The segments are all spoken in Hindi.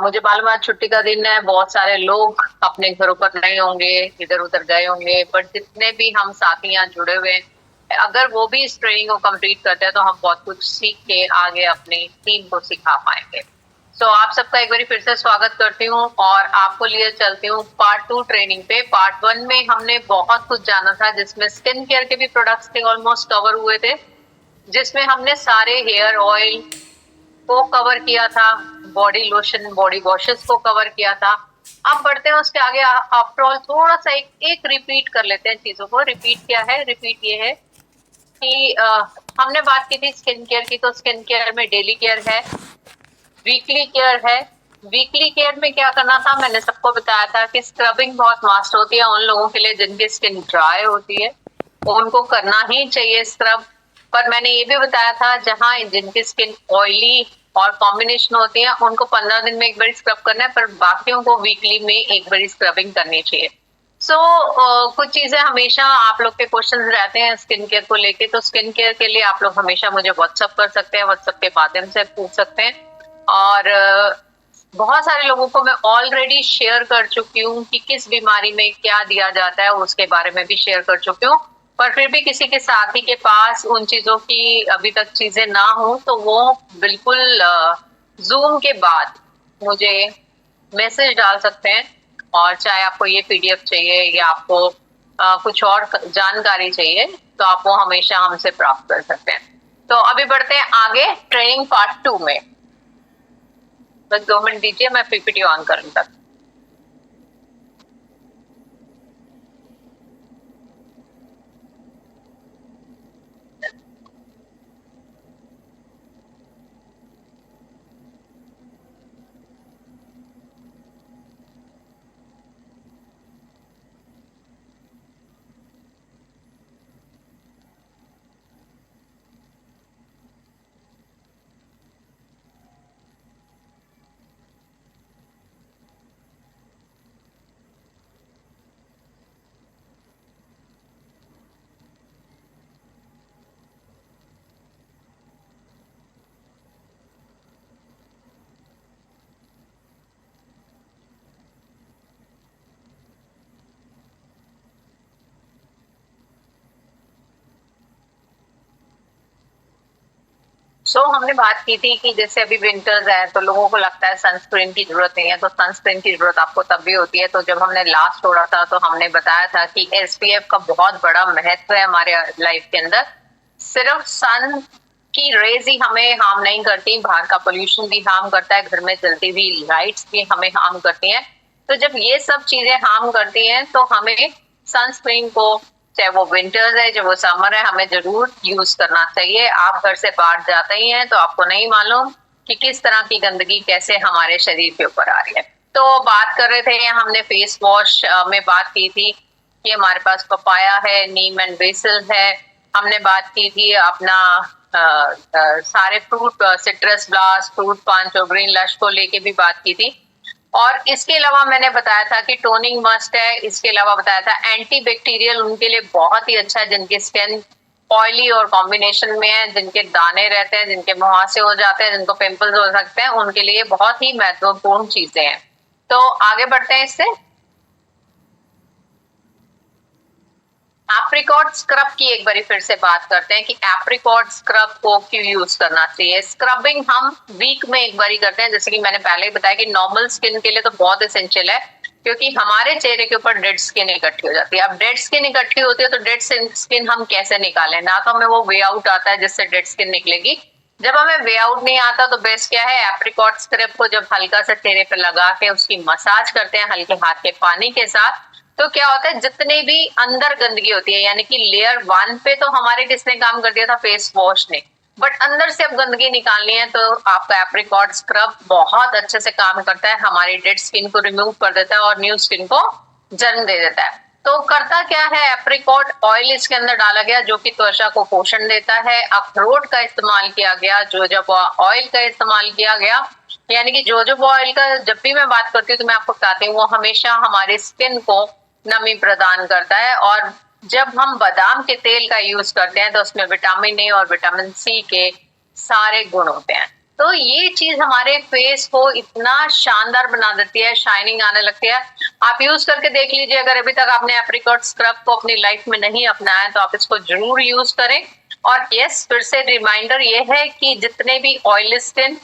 मुझे मालूम है आज छुट्टी का दिन है, बहुत सारे लोग अपने घरों पर नहीं होंगे, इधर उधर गए होंगे, बट जितने भी हम साथी यहाँ जुड़े हुए हैं, अगर वो भी इस ट्रेनिंग को कंप्लीट करते हैं तो हम बहुत कुछ सीख के आगे अपनी टीम को सिखा पाएंगे। तो आप सबका एक बार फिर से स्वागत करती हूँ और आपको लिए चलती हूँ पार्ट 2 ट्रेनिंग पे। पार्ट 1 में हमने बहुत कुछ जाना था, जिसमें स्किन केयर के भी प्रोडक्ट्स थे, ऑलमोस्ट कवर हुए थे, जिसमें हमने सारे हेयर ऑयल को कवर किया था, बॉडी लोशन, बॉडी वॉशेस को कवर किया था। अब बढ़ते हैं उसके आगे। आफ्टर ऑल थोड़ा सा एक रिपीट कर लेते हैं चीजों को। रिपीट क्या है? रिपीट ये है कि हमने बात की थी स्किन केयर की, तो स्किन केयर में डेली केयर है, वीकली केयर है। वीकली केयर में क्या करना था, मैंने सबको बताया था कि स्क्रबिंग बहुत मास्ट होती है उन लोगों के लिए जिनकी स्किन ड्राई होती है, उनको करना ही चाहिए स्क्रब। पर मैंने ये भी बताया था जहां जिनकी स्किन ऑयली और कॉम्बिनेशन होती है उनको 15 दिन में एक बार स्क्रब करना है, पर बाकियों को वीकली में एक बार स्क्रबिंग करनी चाहिए। कुछ चीजें हमेशा आप लोग के क्वेश्चंस रहते हैं स्किन केयर को लेके, तो स्किन केयर के लिए आप लोग हमेशा मुझे व्हाट्सअप कर सकते हैं, व्हाट्सअप के माध्यम से पूछ सकते हैं। और बहुत सारे लोगों को मैं ऑलरेडी शेयर कर चुकी हूँ कि किस बीमारी में क्या दिया जाता है, उसके बारे में भी शेयर कर चुकी हूँ। पर फिर भी किसी के साथी के पास उन चीजों की अभी तक चीजें ना हो तो वो बिल्कुल जूम के बाद मुझे मैसेज डाल सकते हैं, और चाहे आपको ये पीडीएफ चाहिए या आपको कुछ और जानकारी चाहिए तो आप वो हमेशा हमसे प्राप्त कर सकते हैं। तो अभी बढ़ते हैं आगे ट्रेनिंग पार्ट 2 में। बस 2 मिनट दीजिए, मैं पीपीटी ऑन करूँ तक। हमने बात की थी कि जैसे अभी विंटर्स है तो लोगों को लगता है सनस्क्रीन की जरूरत नहीं है, तो सनस्क्रीन की जरूरत आपको तब भी होती है। तो जब हमने लास्ट छोड़ा था तो हमने बताया था कि एसपीएफ का बहुत बड़ा महत्व है हमारे लाइफ के अंदर। सिर्फ सन की रेज ही हमें हार्म नहीं करती, बाहर का पोल्यूशन भी हार्म करता है, घर में जलती हुई लाइट्स भी हमें हार्म करती हैं। तो जब ये सब चीजें हार्म करती हैं तो हमें सनस्क्रीन को, चाहे वो विंटर्स है चाहे वो समर है, हमें जरूर यूज करना चाहिए। आप घर से बाहर जाते ही हैं तो आपको नहीं मालूम कि किस तरह की गंदगी कैसे हमारे शरीर के ऊपर आ रही है। तो बात कर रहे थे, हमने फेस वॉश में बात की थी कि हमारे पास पपाया है, नीम एंड बेसिल है। हमने बात की थी अपना सारे fruit, citrus blast, fruit punch और ग्रीन लश को लेके भी बात की थी। और इसके अलावा मैंने बताया था कि टोनिंग मस्ट है। इसके अलावा बताया था एंटी बैक्टीरियल उनके लिए बहुत ही अच्छा है जिनकी स्किन ऑयली और कॉम्बिनेशन में है, जिनके दाने रहते हैं, जिनके मुहासे हो जाते हैं, जिनको पिंपल्स हो सकते हैं, उनके लिए बहुत ही महत्वपूर्ण चीजें हैं। तो आगे बढ़ते हैं इससे। एप्रिकॉट स्क्रब की एक बारी फिर से बात करते हैं कि एप्रिकॉट स्क्रब को क्यों यूज करना चाहिए। स्क्रबिंग हम वीक में एक बारी करते हैं, जैसे कि मैंने पहले ही बताया कि नॉर्मल स्किन के लिए तो बहुत एसेंशियल है, क्योंकि हमारे चेहरे के ऊपर डेड स्किन इकट्ठी हो जाती है। अब डेड स्किन इकट्ठी होती है तो डेड स्किन हम कैसे निकालें? ना तो हमें वो वे आउट आता है जिससे डेड स्किन निकलेगी। जब हमें वे आउट नहीं आता तो बेस्ट क्या है, एप्रिकॉट स्क्रब को जब हल्का सा चेहरे पे लगा के उसकी मसाज करते हैं हल्के हाथ के पानी के साथ, तो क्या होता है जितने भी अंदर गंदगी होती है, यानी कि लेयर 1 पे तो हमारे किसने काम कर दिया था, फेस वॉश ने, बट अंदर से अब गंदगी निकालनी है तो आपका एप्रिकॉट स्क्रब बहुत अच्छे से काम करता है, हमारी डेड स्किन को रिमूव कर देता है और न्यू स्किन को जन्म दे देता है। तो करता क्या है, एप्रिकॉट ऑयल इसके अंदर डाला गया जो कि त्वचा को पोषण देता है। अखरोट का इस्तेमाल किया गया, जोजोबा ऑयल का इस्तेमाल किया गया, यानी कि जोजोबा ऑयल का जब भी मैं बात करती हूँ तो मैं आपको बताती हूँ वो हमेशा हमारी स्किन को नमी प्रदान करता है। और जब हम बादाम के तेल का यूज करते हैं तो उसमें विटामिन ए और विटामिन सी के सारे गुण होते हैं। तो ये चीज हमारे फेस को इतना शानदार बना देती है, शाइनिंग आने लगती है। आप यूज करके देख लीजिए, अगर अभी तक आपने एप्रिकॉट स्क्रब को अपनी लाइफ में नहीं अपनाया तो आप इसको जरूर यूज करें। और यस, फिर से रिमाइंडर ये है कि जितने भी ऑयली स्किन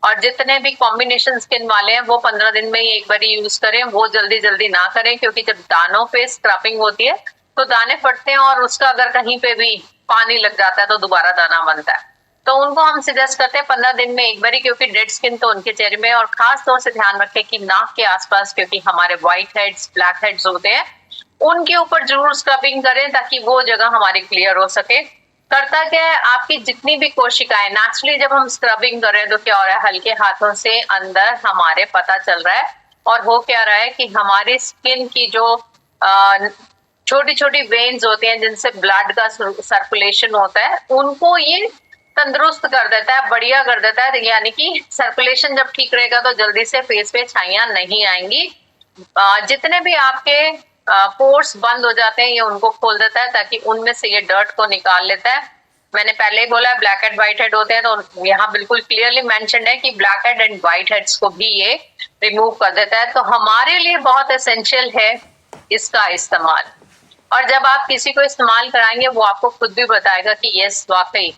और जितने भी कॉम्बिनेशन स्किन वाले हैं वो 15 दिन में ही एक बार यूज करें, वो जल्दी जल्दी ना करें, क्योंकि जब दानों पे स्क्रबिंग होती है तो दाने फटते हैं और उसका अगर कहीं पे भी पानी लग जाता है तो दोबारा दाना बनता है। तो उनको हम सजेस्ट करते हैं 15 दिन में एक बारी, क्योंकि डेड स्किन तो उनके चेहरे में। और खास तौर से ध्यान रखें कि नाक के आसपास, क्योंकि हमारे व्हाइट हेड्स, ब्लैक हेड्स होते हैं, उनके ऊपर जरूर स्क्रबिंग करें ताकि वो जगह हमारी क्लियर हो सके। करता क्या है, आपकी जितनी भी कोशिकाएं, नेचुरली जब हम स्क्रबिंग कर रहे हैं तो क्या हो रहा है, हल्के हाथों से अंदर हमारे पता चल रहा है और हो क्या रहा है कि हमारी स्किन की जो छोटी छोटी वेन्स होती हैं जिनसे ब्लड का सर्कुलेशन होता है, उनको ये तंदुरुस्त कर देता है, बढ़िया कर देता है। यानी कि सर्कुलेशन जब ठीक रहेगा तो जल्दी से फेस पे छाइयां नहीं आएंगी। जितने भी आपके पोर्स बंद हो जाते हैं ये उनको खोल देता है ताकि उनमें से ये डर्ट को निकाल लेता है। मैंने पहले ही बोला है ब्लैक हेड व्हाइट हेड होते हैं, तो यहाँ बिल्कुल क्लियरली मेंशन्ड है कि black head and white heads को भी ये रिमूव कर देता है। तो हमारे लिए बहुत एसेंशियल है इसका इस्तेमाल। और जब आप किसी को इस्तेमाल कराएंगे वो आपको खुद भी बताएगा कि यस, वाकई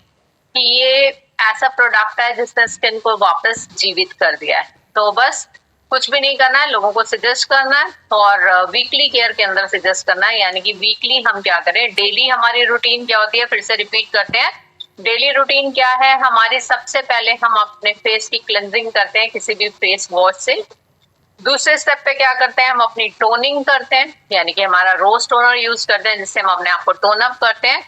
कि ये ऐसा प्रोडक्ट है जिसने स्किन को वापस जीवित कर दिया है। तो बस कुछ भी नहीं करना है, लोगों को सजेस्ट करना है और वीकली केयर के अंदर सजेस्ट करना है। यानी कि वीकली हम क्या करें, डेली हमारी रूटीन क्या होती है, फिर से रिपीट करते हैं। डेली रूटीन क्या है हमारी, सबसे पहले हम अपने फेस की क्लेंजिंग करते हैं किसी भी फेस वॉश से। दूसरे स्टेप पे क्या करते हैं, हम अपनी टोनिंग करते हैं, यानी कि हमारा रोज टोनर यूज करते हैं जिससे हम अपने आप को टोन अप करते हैं।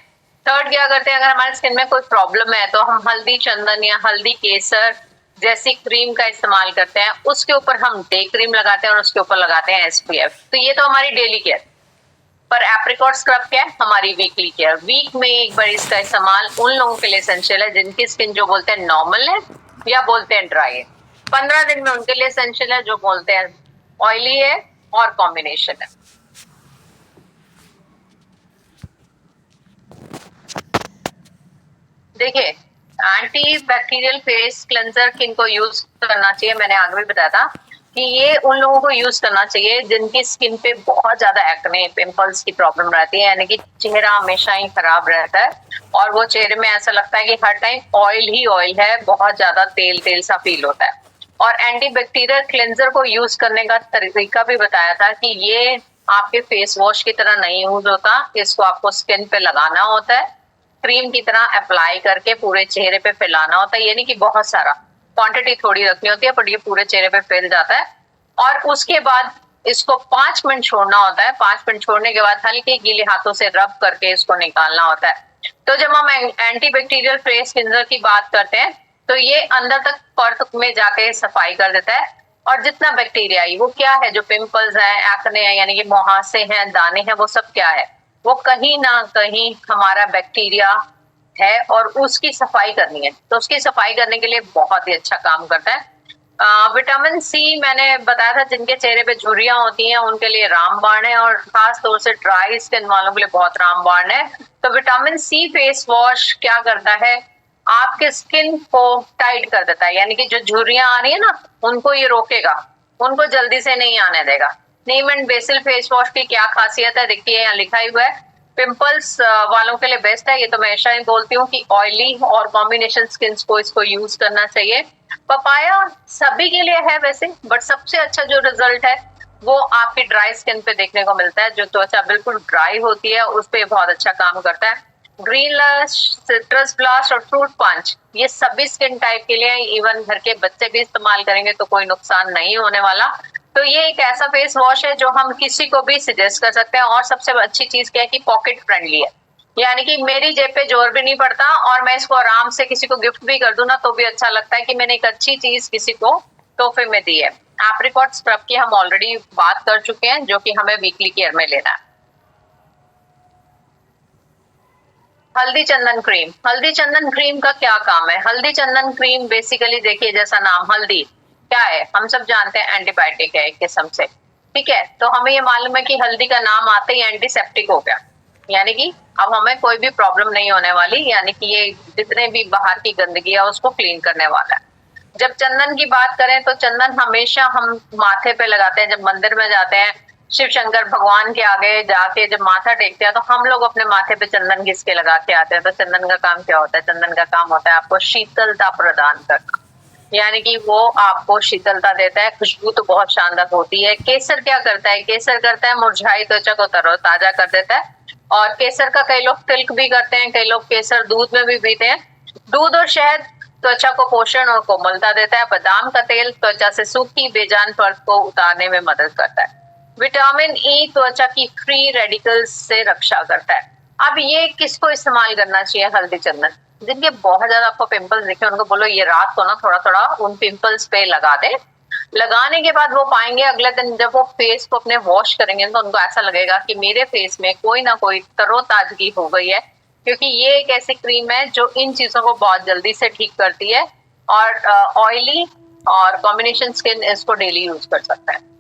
थर्ड क्या करते हैं, अगर हमारे स्किन में कोई प्रॉब्लम है तो हम हल्दी चंदन या हल्दी केसर जैसी क्रीम का इस्तेमाल करते हैं, उसके ऊपर हम डे क्रीम लगाते हैं और उसके ऊपर लगाते हैं SPF। तो ये तो हमारी डेली केयर। पर एप्रिकॉट स्क्रब क्या है, हमारी वीकली केयर। वीक में एक बार इसका इस्तेमाल उन लोगों के लिए एसेंशियल है जिनकी स्किन जो बोलते हैं नॉर्मल है या बोलते हैं ड्राई है। 15 दिन में उनके लिए एसेंशियल है जो बोलते हैं ऑयली है और कॉम्बिनेशन है। देखिए, एंटी बैक्टीरियल फेस क्लेंजर किनको यूज करना चाहिए, मैंने आगे भी बताया था कि ये उन लोगों को यूज करना चाहिए जिनकी स्किन पे बहुत ज्यादा एक्ने, पिंपल्स की प्रॉब्लम रहती है, यानी कि चेहरा हमेशा ही खराब रहता है और वो चेहरे में ऐसा लगता है कि हर टाइम ऑयल ही ऑयल है, बहुत ज्यादा तेल तेल सा फील होता है। और एंटी बैक्टीरियल क्लेंजर को यूज करने का तरीका भी बताया था कि ये आपके फेस वॉश की तरह नहीं यूज होता, इसको आपको स्किन पे लगाना होता है, क्रीम की तरह अप्लाई करके पूरे चेहरे पे फैलाना होता है। ये नहीं कि बहुत सारा, क्वांटिटी थोड़ी रखनी होती है, पर ये पूरे चेहरे पे फैल जाता है। और उसके बाद इसको 5 मिनट छोड़ना होता है। 5 मिनट छोड़ने के बाद हल्के गीले हाथों से रब करके इसको निकालना होता है। तो जब हम एंटी बैक्टीरियल फेस क्लींजर की बात करते हैं तो ये अंदर तक परत में जाके सफाई कर देता है और जितना बैक्टीरिया वो क्या है, जो पिंपल्स है, एक्ने है, यानी कि मुहासे हैं, दाने हैं, वो सब क्या है, वो कहीं ना कहीं हमारा बैक्टीरिया है और उसकी सफाई करनी है। तो उसकी सफाई करने के लिए बहुत ही अच्छा काम करता है। विटामिन सी मैंने बताया था, जिनके चेहरे पे झुर्रियां होती हैं उनके लिए रामबाण है और खास तौर से ड्राई स्किन वालों के लिए बहुत रामबाण है। तो विटामिन सी फेस वॉश क्या करता है, आपके स्किन को टाइट कर देता है, यानी कि जो झुर्रियां आ रही है ना उनको ये रोकेगा, उनको जल्दी से नहीं आने देगा। नीम एंड बेसिल फेस वॉश की क्या खासियत है देखिए, यहाँ लिखा ही हुआ है, पिंपल्स वालों के लिए बेस्ट है। ये तो मैं हमेशा ही बोलती हूँ कि ऑयली और कॉम्बिनेशन स्किन को इसको यूज करना चाहिए। पपाया सभी के लिए है वैसे, बट सबसे अच्छा जो रिजल्ट है वो आपकी ड्राई स्किन पे देखने को मिलता है। जो त्वचा बिल्कुल ड्राई होती है उस पे बहुत अच्छा काम करता है। ग्रीन लश, सिट्रस ब्लास्ट और फ्रूट पंच, ये सभी स्किन टाइप के लिए, इवन घर के बच्चे भी इस्तेमाल करेंगे तो कोई नुकसान नहीं होने वाला। तो ये एक ऐसा फेस वॉश है जो हम किसी को भी सजेस्ट कर सकते हैं। और सबसे अच्छी चीज क्या है कि पॉकेट फ्रेंडली है, यानी कि मेरी जेब पे जोर भी नहीं पड़ता और मैं इसको आराम से किसी को गिफ्ट भी कर दूं ना तो भी अच्छा लगता है कि मैंने एक अच्छी चीज किसी को तोहफे में दी है। एप्रिकॉट स्क्रब की हम ऑलरेडी बात कर चुके हैं जो कि हमें वीकली केयर में लेना है। हल्दी चंदन क्रीम, हल्दी चंदन क्रीम का क्या काम है? हल्दी चंदन क्रीम बेसिकली देखिए, जैसा नाम हल्दी क्या है, हम सब जानते हैं एंटीबायोटिक है एक किस्म से, ठीक है। तो हमें ये मालूम है कि हल्दी का नाम आते ही एंटीसेप्टिक हो गया, यानी कि अब हमें कोई भी प्रॉब्लम नहीं होने वाली, यानी कि ये जितने भी बाहर की गंदगी है उसको क्लीन करने वाला है। जब चंदन की बात करें तो चंदन हमेशा हम माथे पे लगाते हैं। जब मंदिर में जाते हैं, शिव शंकर भगवान के आगे जाके जब माथा टेकते हैं तो हम लोग अपने माथे पे चंदन घिस के लगा के आते हैं। तो चंदन का काम क्या होता है? चंदन का काम होता है आपको शीतलता प्रदान करना, यानी कि वो आपको शीतलता देता है। खुशबू तो बहुत शानदार होती है। केसर क्या करता है? केसर करता है मुरझाई त्वचा को तरोताजा कर देता है। और केसर का कई लोग तिलक भी करते हैं, कई लोग केसर दूध में भी पीते हैं। दूध और शहद त्वचा को पोषण और कोमलता देता है। बादाम का तेल त्वचा से सूखी बेजान परत को उतारने में मदद करता है। विटामिन ई त्वचा की फ्री रेडिकल्स से रक्षा करता है। अब ये किसको इस्तेमाल करना चाहिए? हल्दी चंदन जिनके बहुत ज्यादा आपको पिंपल्स दिखे उनको बोलो ये रात को ना थोड़ा थोड़ा उन पिंपल्स पे लगा दे। लगाने के बाद वो पाएंगे अगले दिन जब वो फेस को अपने वॉश करेंगे तो उनको ऐसा लगेगा कि मेरे फेस में कोई ना कोई तरोताजगी हो गई है, क्योंकि ये एक ऐसी क्रीम है जो इन चीजों को बहुत जल्दी से ठीक करती है। और ऑयली और कॉम्बिनेशन स्किन इसको डेली यूज कर सकता है।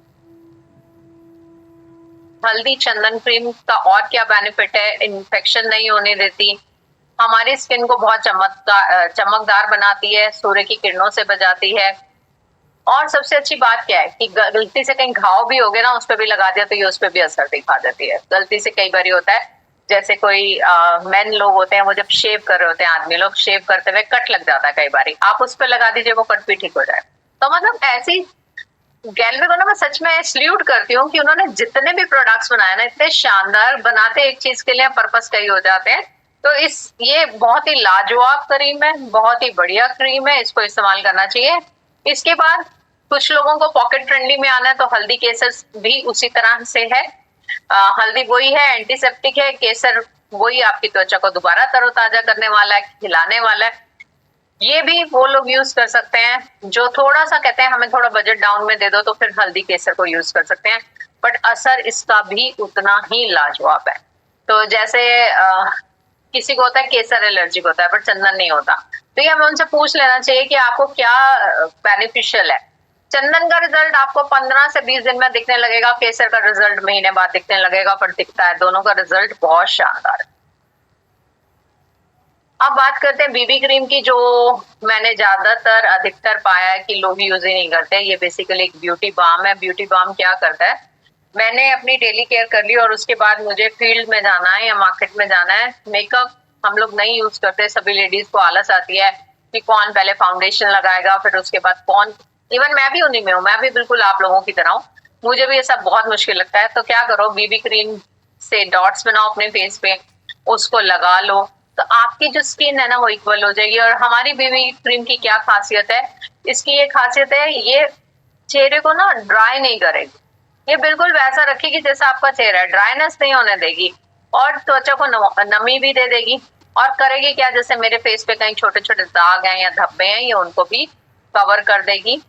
हल्दी चंदन क्रीम का और क्या बेनिफिट है? इन्फेक्शन नहीं होने देती, हमारी स्किन को बहुत चमकदार बनाती है, सूर्य की किरणों से बचाती है। और सबसे अच्छी बात क्या है कि गलती से कहीं घाव भी हो गया ना, उस पर भी लगा दिया तो ये उस पर भी असर दिखा देती है। गलती से कई बार होता है, जैसे कोई मेन लोग होते हैं वो जब शेव कर रहे होते हैं, आदमी लोग शेव करते हुए कट लग जाता है कई बार, आप उस पर लगा दीजिए वो कट भी ठीक हो जाए। तो मतलब ऐसी गैलरी को ना मैं सच में सल्यूट करती हूँ कि उन्होंने जितने भी प्रोडक्ट्स बनाए ना इतने शानदार बनाते, एक चीज के लिए पर्पस कई हो जाते हैं। तो ये बहुत ही लाजवाब क्रीम है, बहुत ही बढ़िया क्रीम है, इसको इस्तेमाल करना चाहिए। इसके बाद कुछ लोगों को पॉकेट फ्रेंडली में आना है तो हल्दी केसर भी उसी तरह से है। हल्दी वही है, एंटीसेप्टिक है। केसर वही आपकी त्वचा को दोबारा तरोताजा करने वाला है, खिलाने वाला है। ये भी वो लोग यूज कर सकते हैं जो थोड़ा सा कहते हैं हमें थोड़ा बजट डाउन में दे दो, तो फिर हल्दी केसर को यूज कर सकते हैं, बट असर इसका भी उतना ही लाजवाब है। तो जैसे किसी को होता है केसर एलर्जिक होता है पर चंदन नहीं होता, तो ये हमें उनसे पूछ लेना चाहिए कि आपको क्या बेनिफिशियल है। चंदन का रिजल्ट आपको 15 से 20 दिन में दिखने लगेगा, केसर का रिजल्ट महीने बाद दिखने लगेगा, पर दिखता है, दोनों का रिजल्ट बहुत शानदार है। अब बात करते हैं बीबी क्रीम की, जो मैंने ज्यादातर अधिकतर पाया है कि लोग यूज ही नहीं करते। ये बेसिकली एक ब्यूटी बाम है। ब्यूटी बाम क्या करता है? मैंने अपनी डेली केयर कर ली और उसके बाद मुझे फील्ड में जाना है या मार्केट में जाना है। मेकअप हम लोग नहीं यूज करते, सभी लेडीज को आलस आती है कि कौन पहले फाउंडेशन लगाएगा, फिर उसके बाद कौन, इवन मैं भी उन्हीं में हूँ, मैं भी बिल्कुल आप लोगों की तरह हूँ, मुझे भी ये सब बहुत मुश्किल लगता है। तो क्या करो, बीबी क्रीम से डॉट्स बनाओ अपने फेस पे, उसको लगा लो, तो आपकी जो स्किन है ना वो इक्वल हो जाएगी। और हमारी बीबी क्रीम की क्या खासियत है? इसकी ये खासियत है, ये चेहरे को ना ड्राई नहीं करेगी, ये बिल्कुल वैसा रखेगी जैसा आपका चेहरा है, ड्राइनेस नहीं होने देगी, और त्वचा को नमी भी दे देगी। और करेगी क्या, जैसे मेरे फेस पे कहीं छोटे छोटे दाग हैं या धब्बे हैं, ये उनको भी कवर कर देगी।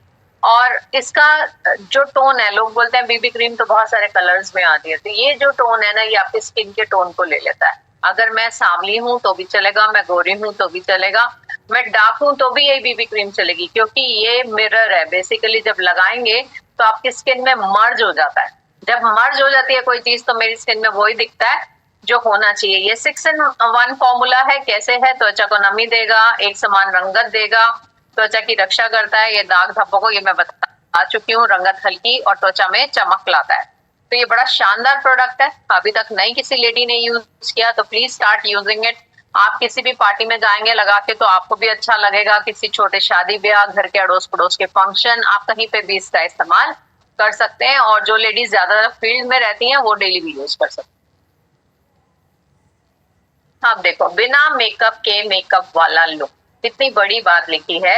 और इसका जो टोन है, लोग बोलते हैं बीबी क्रीम तो बहुत सारे कलर्स में आती है, तो ये जो टोन है ना ये आपकी स्किन के टोन को ले लेता है। अगर मैं सांवली हूं तो भी चलेगा, मैं गोरी हूं तो भी चलेगा, मैं डार्क हूं तो भी यही बीबी क्रीम चलेगी, क्योंकि ये मिरर है। बेसिकली जब लगाएंगे तो आपकी स्किन में मर्ज हो जाता है। जब मर्ज हो जाती है कोई चीज तो मेरी स्किन में वही दिखता है जो होना चाहिए। ये 6-in-1 फॉर्मूला है। कैसे है? त्वचा को नमी देगा, एक समान रंगत देगा, त्वचा की रक्षा करता है, ये दाग धब्बों को, ये मैं बता चुकी हूँ, रंगत हल्की और त्वचा में चमक लाता है। तो ये बड़ा शानदार प्रोडक्ट है, अभी तक नहीं किसी लेडी ने यूज किया तो प्लीज स्टार्ट यूजिंग इट। आप किसी भी पार्टी में जाएंगे लगा के तो आपको भी अच्छा लगेगा, किसी छोटे शादी ब्याह, घर के अड़ोस पड़ोस के फंक्शन, आप कहीं पे भी इसका इस्तेमाल कर सकते हैं। और जो लेडीज ज्यादा फील्ड में रहती हैं वो डेली भी यूज कर सकते हैं। आप देखो, बिना मेकअप के मेकअप वाला लुक, कितनी बड़ी बात लिखी है।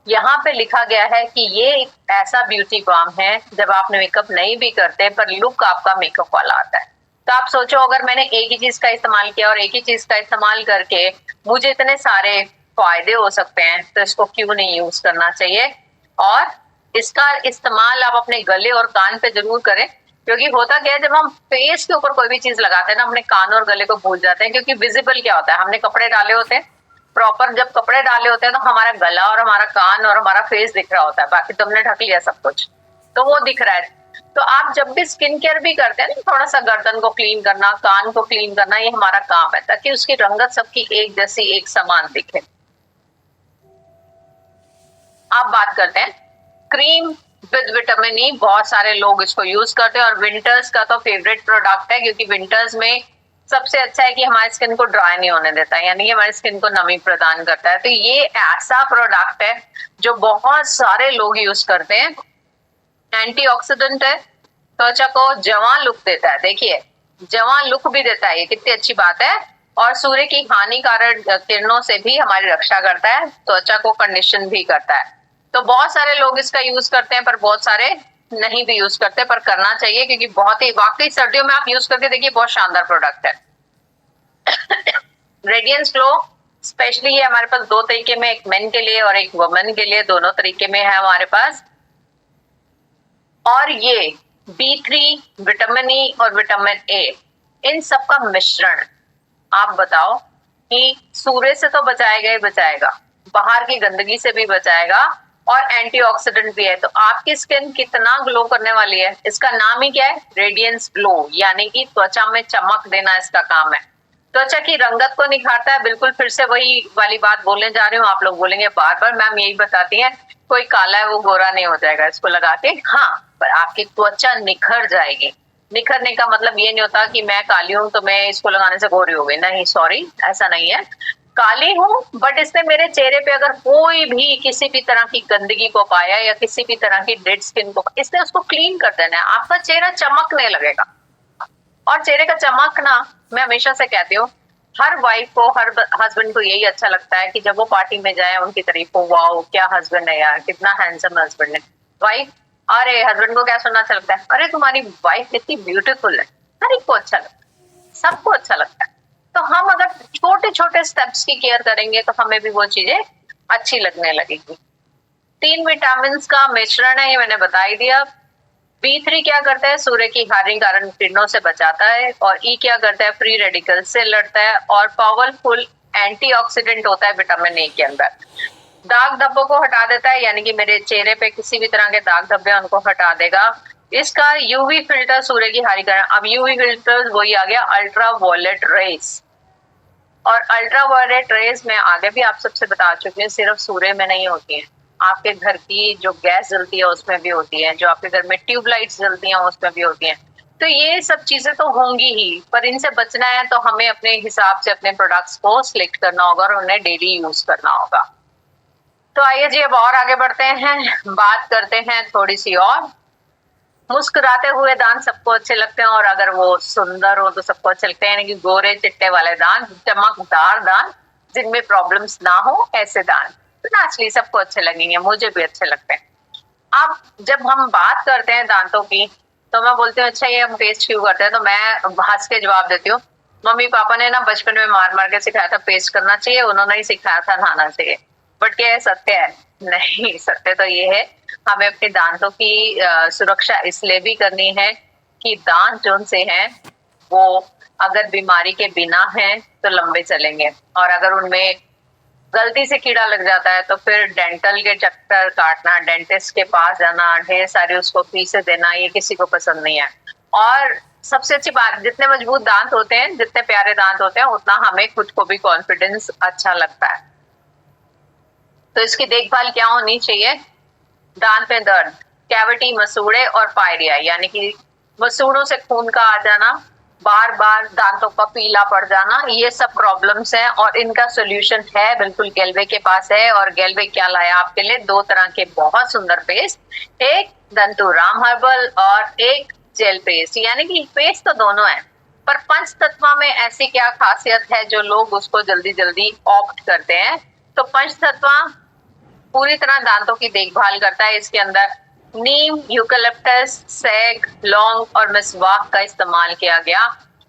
यहाँ पे लिखा गया है कि ये एक ऐसा ब्यूटी बाम है जब आप मेकअप नहीं भी करते पर लुक आपका मेकअप वाला आता है। तो आप सोचो, अगर मैंने एक ही चीज का इस्तेमाल किया और एक ही चीज का इस्तेमाल करके मुझे इतने सारे फायदे हो सकते हैं, तो इसको क्यों नहीं यूज करना चाहिए। और इसका इस्तेमाल आप अपने गले और कान पे जरूर करें, क्योंकि होता क्या है, जब हम फेस के ऊपर कोई भी चीज लगाते हैं ना, अपने कान और गले को भूल जाते हैं, क्योंकि विजिबल क्या होता है, हमने कपड़े डाले होते हैं प्रॉपर, जब कपड़े डाले होते हैं तो हमारा गला और हमारा कान और हमारा फेस दिख रहा होता है, बाकी तुमने ढक लिया सब कुछ, तो वो दिख रहा है। तो आप जब भी स्किन केयर भी करते हैं ना, थोड़ा सा गर्दन को क्लीन करना, कान को क्लीन करना, ये हमारा काम है, ताकि उसकी रंगत सबकी एक जैसी, एक समान दिखे। अब बात करते हैं क्रीम विद विटामिन ई। बहुत सारे लोग इसको यूज करते हैं और विंटर्स का तो फेवरेट प्रोडक्ट है, क्योंकि विंटर्स में सबसे अच्छा है कि हमारी स्किन को ड्राई नहीं होने देता है, यानी कि हमारी स्किन को नमी प्रदान करता है। तो ये ऐसा प्रोडक्ट है जो बहुत सारे लोग यूज करते हैं। एंटीऑक्सीडेंट है, त्वचा को जवां लुक देता है। देखिए जवां लुक भी देता है, ये कितनी अच्छी बात है। और सूर्य की हानिकारक किरणों से भी हमारी रक्षा करता है, त्वचा को कंडीशन भी करता है। तो बहुत सारे लोग इसका यूज करते हैं, पर बहुत सारे नहीं भी यूज करते, पर करना चाहिए क्योंकि बहुत ही वाकई सर्दियों में आप यूज करके देखिए बहुत शानदार प्रोडक्ट है। रेडियंस ग्लो स्पेशली ये हमारे पास दो तरीके में, एक मेन के लिए और एक वुमेन के लिए, दोनों तरीके में है हमारे पास। और ये B3, विटामिन ई और विटामिन ए, इन सब का मिश्रण, आप बताओ कि सूर्य से तो बचाएगा ही बचाएगा, बाहर की गंदगी से भी बचाएगा और एंटीऑक्सीडेंट भी है। तो आपकी स्किन कितना ग्लो करने वाली है, इसका नाम ही क्या है, रेडियंस ग्लो, यानी कि त्वचा में चमक देना इसका काम है। त्वचा की रंगत को निखारता है। बिल्कुल फिर से वही वाली बात बोलने जा रही हूँ, आप लोग बोलेंगे बार बार मैम यही बताती है, कोई काला है वो गोरा नहीं हो जाएगा इसको लगा के। हाँ, पर आपकी त्वचा निखर जाएगी। निखरने का मतलब ये नहीं होता कि मैं काली हूं तो मैं इसको लगाने से गोरी हो गई, नहीं सॉरी, ऐसा नहीं है। काली हूं बट इसने मेरे चेहरे पे अगर कोई भी किसी भी तरह की गंदगी को पाया या किसी भी तरह की डेड स्किन को, इसने उसको क्लीन कर देना है, आपका चेहरा चमकने लगेगा। और चेहरे का चमकना, मैं हमेशा से कहती हूँ, हर वाइफ को, हर हस्बैंड को यही अच्छा लगता है कि जब वो पार्टी में जाए उनकी तारीफ हो, वाओ क्या हस्बैंड है यार, कितना हैंडसम हस्बैंड है। वाइफ, अरे हस्बैंड को क्या सुनना अच्छा लगता है, अरे तुम्हारी वाइफ कितनी ब्यूटीफुल है। हर एक को अच्छा लगता है, सबको अच्छा लगता है। तो हम अगर छोटे छोटे स्टेप्स की केयर करेंगे तो हमें भी वो चीजें अच्छी लगने लगेगी। 3 विटामिन का मिश्रण है, ये मैंने बता ही दिया। B3 क्या करता है, सूर्य की हानिकारक किरणों से बचाता है। और E क्या करता है, फ्री रेडिकल से लड़ता है। और पावरफुल एंटीऑक्सीडेंट होता है विटामिन ए के अंदर। दाग धब्बों को हटा देता है, यानी कि मेरे चेहरे पे किसी भी तरह के दाग धब्बे उनको हटा देगा। इसका यूवी फिल्टर सूर्य की हानिकारक, अब यूवी फिल्टर वही आ गया, अल्ट्रा वायलेट रेस। और अल्ट्रा वायलेट रेस में आगे भी आप सबसे बता चुकी हूँ, सिर्फ सूर्य में नहीं होती है, आपके घर की जो गैस जलती है उसमें भी होती है, जो आपके घर में ट्यूबलाइट्स जलती हैं उसमें भी होती हैं। तो ये सब चीजें तो होंगी ही, पर इनसे बचना है तो हमें अपने हिसाब से अपने प्रोडक्ट्स को सिलेक्ट करना होगा और उन्हें डेली यूज करना होगा। तो आइए जी अब और आगे बढ़ते हैं, बात करते हैं थोड़ी सी और। मुस्कुराते हुए दांत सबको अच्छे लगते हैं, और अगर वो सुंदर हो तो सबको अच्छे लगते हैं, यानी कि गोरे चिट्टे वाले दांत, चमकदार दांत, जिनमें प्रॉब्लम्स ना हो, ऐसे दांत तो नेचुरली सबको अच्छे लगेंगे, मुझे भी अच्छे लगते हैं। अब जब हम बात करते हैं दांतों की तो मैं बोलती हूँ अच्छा ये हम पेस्ट क्यों करते हैं, तो मैं हंस के जवाब देती हूँ, मम्मी पापा ने ना बचपन में मार मार के सिखाया था पेस्ट करना चाहिए, उन्होंने ही सिखाया था नहाना चाहिए। बट क्या है, सत्य है? नहीं, सत्य तो ये है, हमें अपने दांतों की सुरक्षा इसलिए भी करनी है कि दांत जो से हैं वो अगर बीमारी के बिना हैं तो लंबे चलेंगे, और अगर उनमें गलती से कीड़ा लग जाता है तो फिर डेंटल के चक्कर काटना, डेंटिस्ट के पास जाना, ढेर सारी उसको फीसें देना, ये किसी को पसंद नहीं है। और सबसे अच्छी बात, जितने मजबूत दांत होते हैं, जितने प्यारे दांत होते हैं, उतना हमें खुद को भी कॉन्फिडेंस अच्छा लगता है। तो इसकी देखभाल क्या होनी चाहिए, दांत में दर्द, कैविटी, मसूड़े और पायरिया, यानी कि मसूड़ों से खून का आ जाना, बार बार दांतों का पीला पड़ जाना, ये सब प्रॉब्लम्स हैं और इनका सोल्यूशन है, बिल्कुल गेलवे के पास है। और गेलवे क्या लाया आपके लिए, 2 तरह के बहुत सुंदर पेस्ट, एक दंतु राम हर्बल और एक जेल पेस्ट, यानी कि पेस्ट तो दोनों है, पर पंच तत्व में ऐसी क्या खासियत है जो लोग उसको जल्दी जल्दी ऑप्ट करते हैं। तो पंच तत्व पूरी तरह दांतों की देखभाल करता है। इसके अंदर नीम, यूकलिप्टस, सैग, लौंग और मिसवाक का इस्तेमाल किया गया।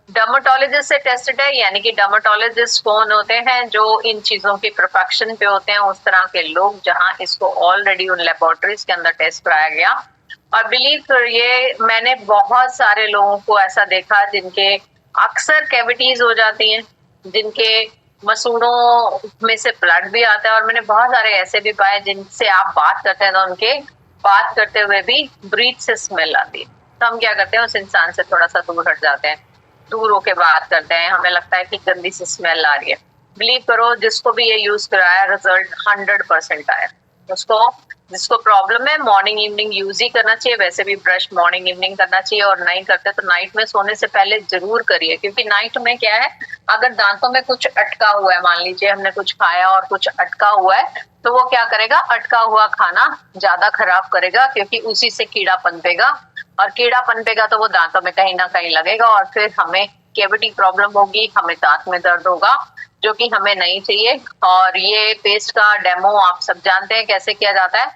डर्मेटोलॉजिस्ट से टेस्टेड है, यानी कि डर्मेटोलॉजिस्ट कौन होते हैं, जो इन चीजों की परफेक्शन पे होते हैं, उस तरह के लोग जहां इसको ऑलरेडी उन लेबोरेटरीज के अंदर टेस्ट कराया गया। और बिलीव करिए, मैंने बहुत सारे लोगों को ऐसा देखा जिनके अक्सर कैविटीज हो जाती हैं, जिनके मसूड़ों में से ब्लड भी आता है, और मैंने बहुत सारे ऐसे भी पाए जिनसे आप बात करते हैं तो उनके बात करते हुए भी ब्रीथ से स्मेल आती है। तो हम क्या करते हैं, उस इंसान से थोड़ा सा दूर हट जाते हैं, दूर होके बात करते हैं, हमें लगता है कि गंदी सी स्मेल आ रही है। बिलीव करो, जिसको भी ये यूज कराया, रिजल्ट 100% आया। उसको, जिसको प्रॉब्लम है मॉर्निंग इवनिंग यूज ही करना चाहिए। वैसे भी ब्रश मॉर्निंग इवनिंग करना चाहिए, और नहीं करते तो नाइट में सोने से पहले जरूर करिए, क्योंकि नाइट में क्या है, अगर दांतों में कुछ अटका हुआ है, मान लीजिए हमने कुछ खाया और कुछ अटका हुआ है, तो वो क्या करेगा, अटका हुआ खाना ज्यादा खराब करेगा, क्योंकि उसी से कीड़ा पनपेगा, और कीड़ा पनपेगा तो वो दांतों में कहीं ना कहीं लगेगा, और फिर हमें कैविटी प्रॉब्लम होगी, हमें दांत में दर्द होगा, जो कि हमें नहीं चाहिए। और ये पेस्ट का डेमो आप सब जानते हैं कैसे किया जाता है,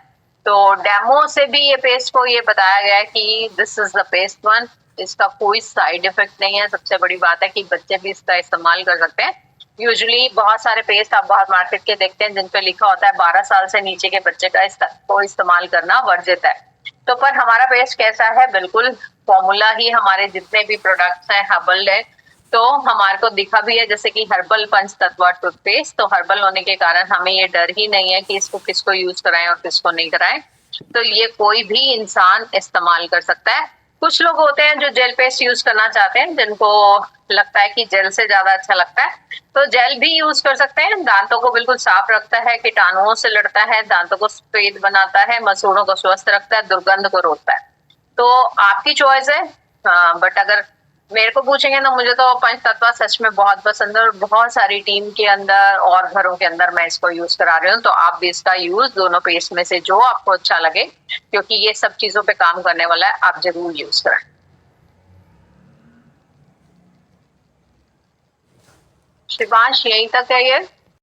तो डेमो से भी ये पेस्ट को ये बताया गया है कि this is the paste one, इसका कोई साइड इफेक्ट नहीं है। सबसे बड़ी बात है कि बच्चे भी इसका इस्तेमाल कर सकते हैं। यूजुअली बहुत सारे पेस्ट आप बाहर मार्केट के देखते हैं जिन पे लिखा होता है 12 साल से नीचे के बच्चे का को इस्तेमाल करना वर्जित है। तो पर हमारा पेस्ट कैसा है, बिल्कुल फॉर्मूला ही हमारे जितने भी प्रोडक्ट्स हैं हर्बल है। तो हमारे को दिखा भी है जैसे कि हर्बल पंच तत्व टूथपेस्ट, तो हर्बल होने के कारण हमें ये डर ही नहीं है कि इसको किसको यूज कराएं और किसको नहीं कराएं। तो ये कोई भी इंसान इस्तेमाल कर सकता है। कुछ लोग होते हैं जो जेल पेस्ट यूज करना चाहते हैं, जिनको लगता है कि जेल से ज्यादा अच्छा लगता है, तो जेल भी यूज कर सकते हैं। दांतों को बिल्कुल साफ रखता है, कीटाणुओं से लड़ता है, दांतों को सफेद बनाता है, मसूड़ों को स्वस्थ रखता है, दुर्गंध को रोकता है। तो आपकी चॉइस है। बट अगर मेरे को पूछेंगे तो मुझे तो पंच तत्व सच में बहुत पसंद है, और बहुत सारी टीम के अंदर और घरों के अंदर मैं इसको यूज करा रही हूँ। तो आप भी इसका यूज दोनों पेस्ट में से जो आपको अच्छा लगे, क्योंकि ये सब चीजों पे काम करने वाला है, आप जरूर यूज करें। शिवांश, यहीं तक है ये।